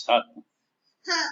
साथ में। हाँ।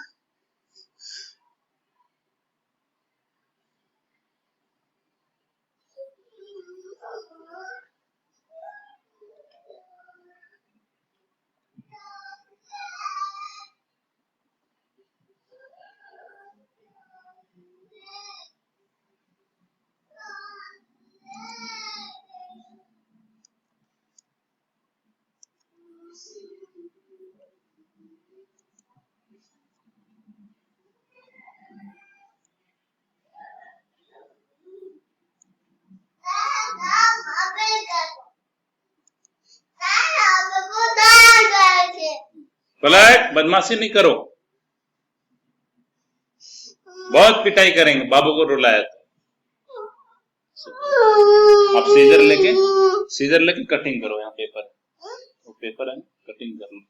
पलट, बदमाशी नहीं करो, बहुत पिटाई करेंगे बाबू को रुलाया तो। आप सीजर लेके कटिंग करो। यहाँ पेपर, वो पेपर है, कटिंग कर लो।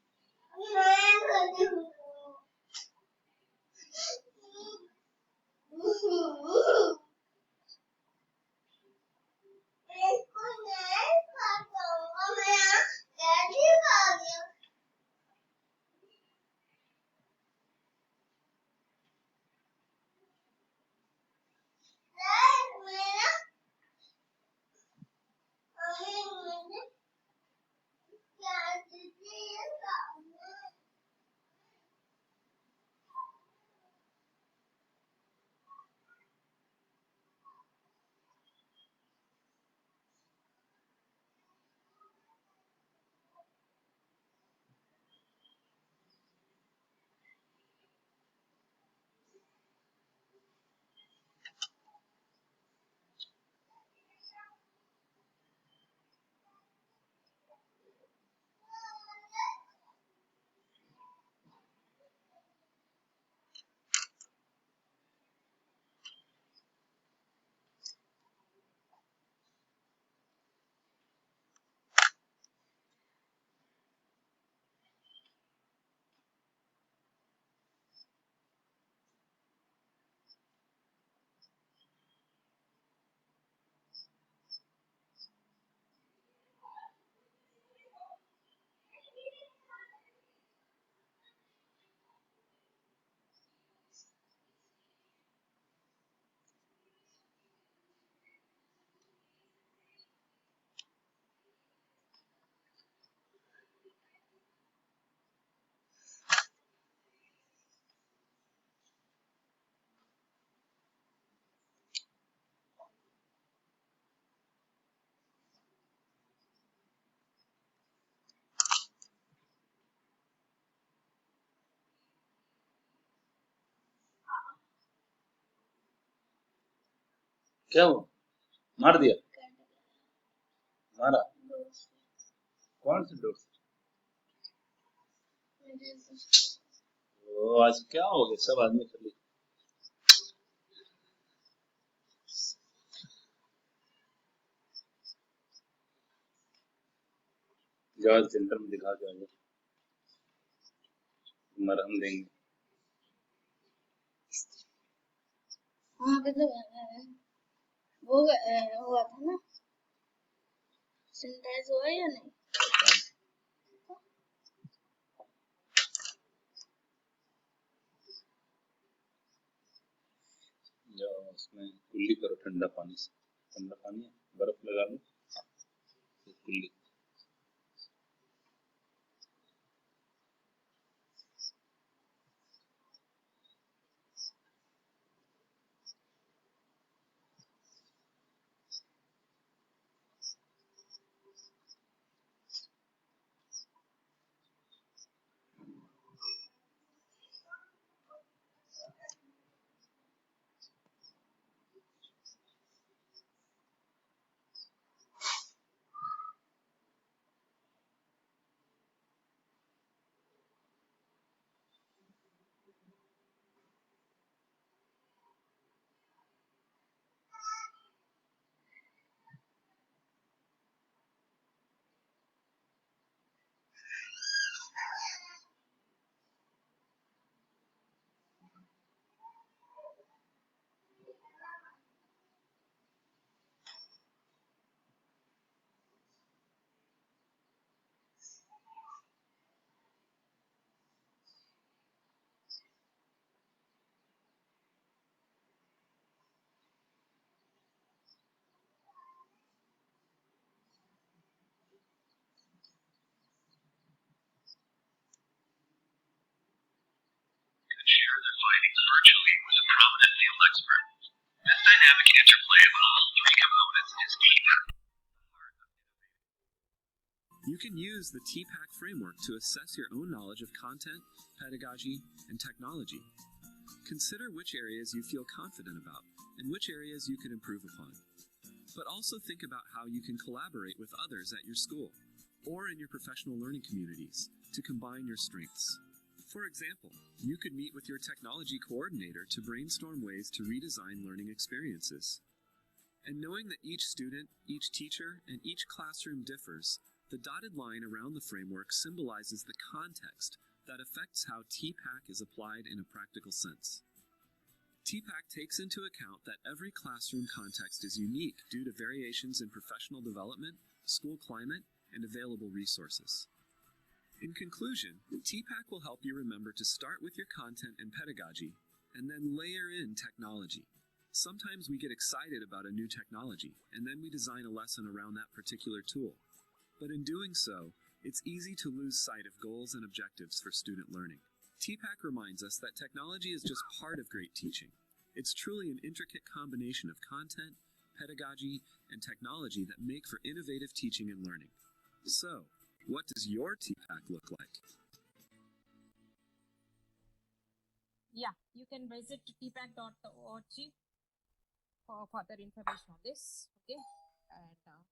क्या हुआ? मार दिया? मारा? कौन से दोस्त? ओ, आज क्या हो गया? सब आदमी चले जाओ, सेंटर में दिखा के आ जाओ, मरहम देंगे। वहाँ पे तो वो हुआ था ना, सैनिटाइज हुआ या नहीं? जाओ उसमें कुल्ली करो, ठंडा पानी से, ठंडा पानी है, बर्फ लगा लो, कुल्ली। expert. This dynamic interplay of all three components is key. You can use the TPAC framework to assess your own knowledge of content, pedagogy, and technology. Consider which areas you feel confident about and which areas you could improve upon. But also think about how you can collaborate with others at your school or in your professional learning communities to combine your strengths. For example, you could meet with your technology coordinator to brainstorm ways to redesign learning experiences. And knowing that each student, each teacher, and each classroom differs, the dotted line around the framework symbolizes the context that affects how TPAC is applied in a practical sense. TPAC takes into account that every classroom context is unique due to variations in professional development, school climate, and available resources. In conclusion, TPAC will help you remember to start with your content and pedagogy, and then layer in technology. Sometimes we get excited about a new technology, and then we design a lesson around that particular tool. But in doing so, it's easy to lose sight of goals and objectives for student learning. TPAC reminds us that technology is just part of great teaching. It's truly an intricate combination of content, pedagogy, and technology that make for innovative teaching and learning. So, what does your TPAC look like? Yeah, you can visit tpac.org for further information on this. Okay, and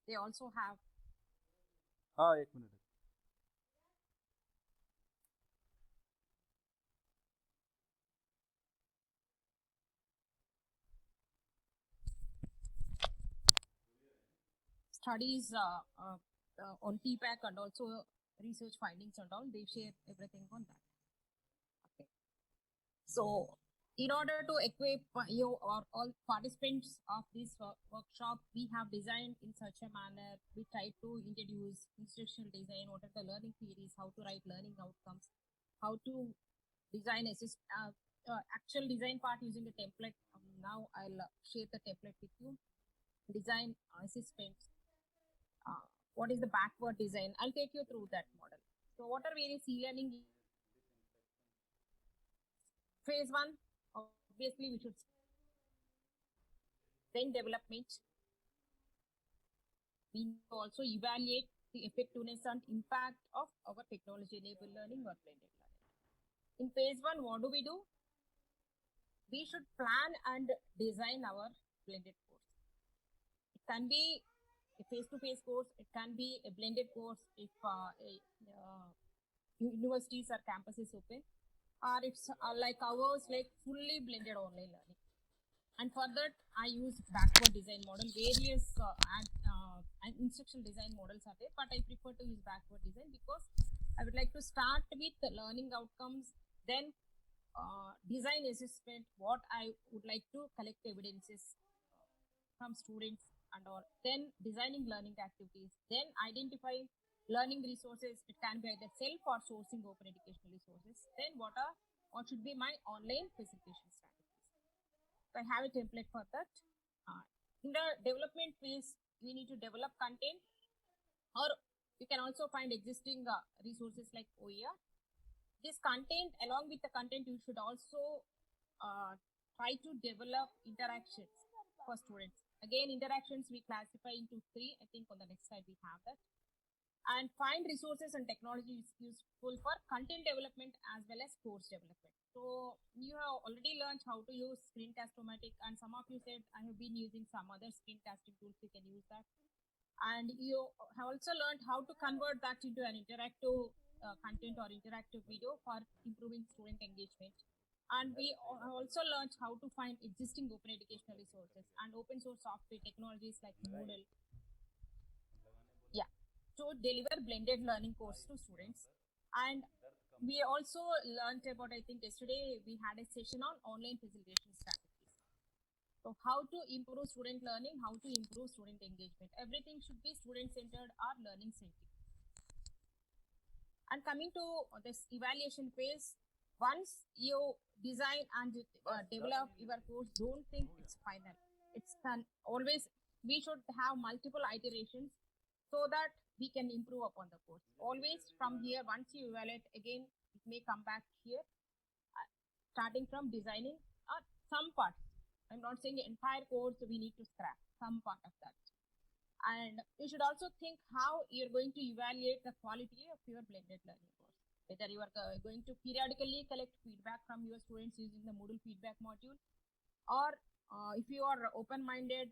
they also have. हाँ एक minute Studies on TPAC and also research findings and all. They share everything on that. Okay. So, in order to equip you or all participants of this workshop, we have designed in such a manner. We try to introduce instructional design, what are the learning theories, how to write learning outcomes, how to design actual design part using a template. Now I'll share the template with you. Design assessments. What is the backward design? I'll take you through that model. So what are various e-learning? Phase 1, obviously we should then development. We also evaluate the effectiveness and impact of our technology-enabled learning or blended learning. In phase 1, what do? We should plan and design our blended course. It can be a face-to-face course, it can be a blended course if universities or campuses open, or it's like ours, like fully blended online learning. And for that, I use backward design model. Various and instructional design models are there, but I prefer to use backward design because I would like to start with the learning outcomes, then design assessment, what I would like to collect evidences from students and all, then designing learning activities, then identifying learning resources. It can be either self or sourcing open educational resources. Then what should be my online facilitation strategies. So I have a template for that. In the development phase, we need to develop content, or you can also find existing resources like OER. This content, along with the content, you should also try to develop interactions for students. Again, interactions we classify into 3. I think on the next slide we have that. And find resources and technology is useful for content development as well as course development. So you have already learned how to use Screencast-O-Matic, and some of you said I have been using some other screencasting tools. You can use that. And you have also learned how to convert that into an interactive content or interactive video for improving student engagement. And we also learned how to find existing open educational resources and open source software technologies like Moodle. Yeah, to deliver blended learning course to students. And we also learned about, I think yesterday we had a session on online facilitation strategies. So how to improve student learning, how to improve student engagement. Everything should be student-centered or learning-centered. And coming to this evaluation phase, once you design and develop your course, don't think it's final. It's done. Always, we should have multiple iterations so that we can improve upon the course. Always from here, once you evaluate, again, it may come back here, starting from designing or some part. I'm not saying the entire course we need to scrap, some part of that. And you should also think how you're going to evaluate the quality of your blended learning course. Whether you are going to periodically collect feedback from your students using the Moodle feedback module, or if you are open-minded,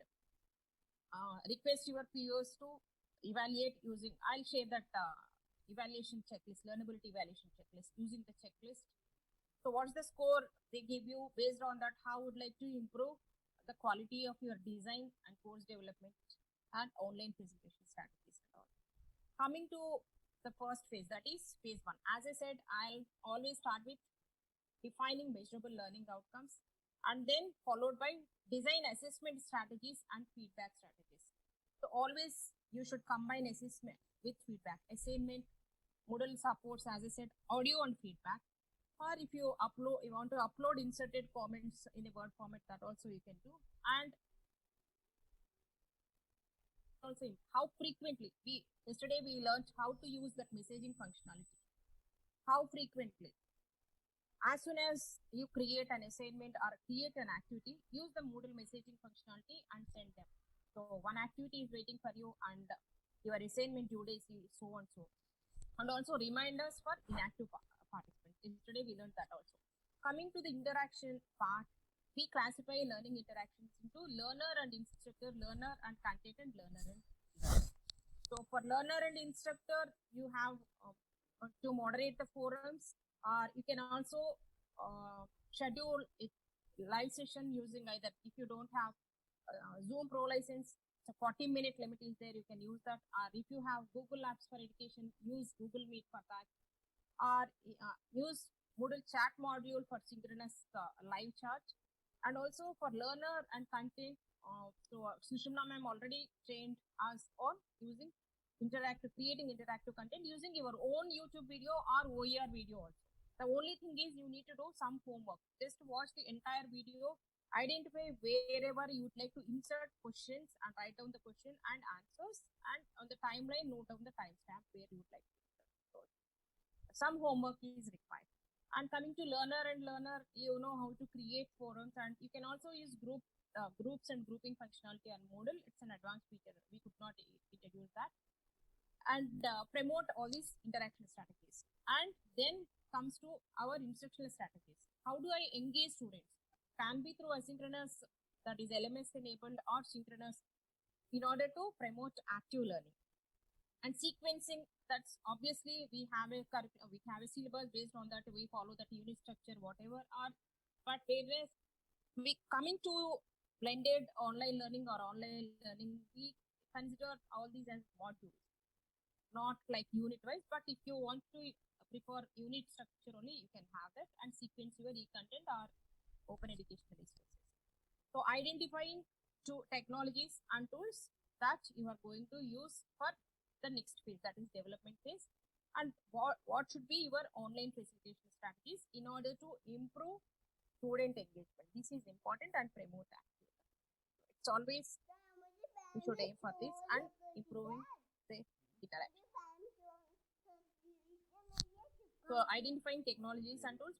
request your peers to evaluate using, I'll share that evaluation checklist, learnability evaluation checklist, using the checklist. So what's the score they give you? Based on that, how would like to improve the quality of your design and course development and online presentation strategies and all. Coming to the first phase, that is phase 1. As I said, I'll always start with defining measurable learning outcomes, and then followed by design assessment strategies and feedback strategies. So always you should combine assessment with feedback. Assignment Moodle supports, as I said, audio and feedback. Or if you want to upload inserted comments in a Word format, that also you can do. And also how frequently, yesterday we learned how to use that messaging functionality. How frequently? As soon as you create an assignment or create an activity, use the Moodle messaging functionality and send them. So one activity is waiting for you, and your assignment due date is so and so. And also reminders for inactive participants. Yesterday we learned that also. Coming to the interaction part, we classify learning interactions into learner and instructor, learner and content, and learner and learner. So for learner and instructor, you have to moderate the forums, or you can also schedule a live session using either, if you don't have Zoom Pro license, so 40-minute limit is there, you can use that. Or if you have Google Apps for Education, use Google Meet for that. Or use Moodle chat module for synchronous live chat. And also for learner and content, Sushumna ma'am already trained us on using creating interactive content using your own YouTube video or OER video also. The only thing is you need to do some homework. Just watch the entire video, identify wherever you would like to insert questions and write down the question and answers, and on the timeline note down the timestamp where you would like to insert. Some homework is required. And coming to learner, you know how to create forums, and you can also use groups and grouping functionality on Moodle. It's an advanced feature. We could not introduce that. And promote all these interaction strategies. And then comes to our instructional strategies. How do I engage students? Can be through asynchronous, that is LMS enabled, or synchronous, in order to promote active learning. And sequencing, that's obviously we have a syllabus. Based on that we follow that unit structure, whatever. But whereas we coming to blended online learning or online learning, we consider all these as modules, not like unit wise. But if you want to prefer unit structure only, you can have that and sequence your e-content or open educational resources. So identifying two technologies and tools that you are going to use for the next phase, that is development phase. And what should be your online presentation strategies in order to improve student engagement. This is important, and promote active. It's always we should aim for this and improving the interaction. So identifying technologies and tools.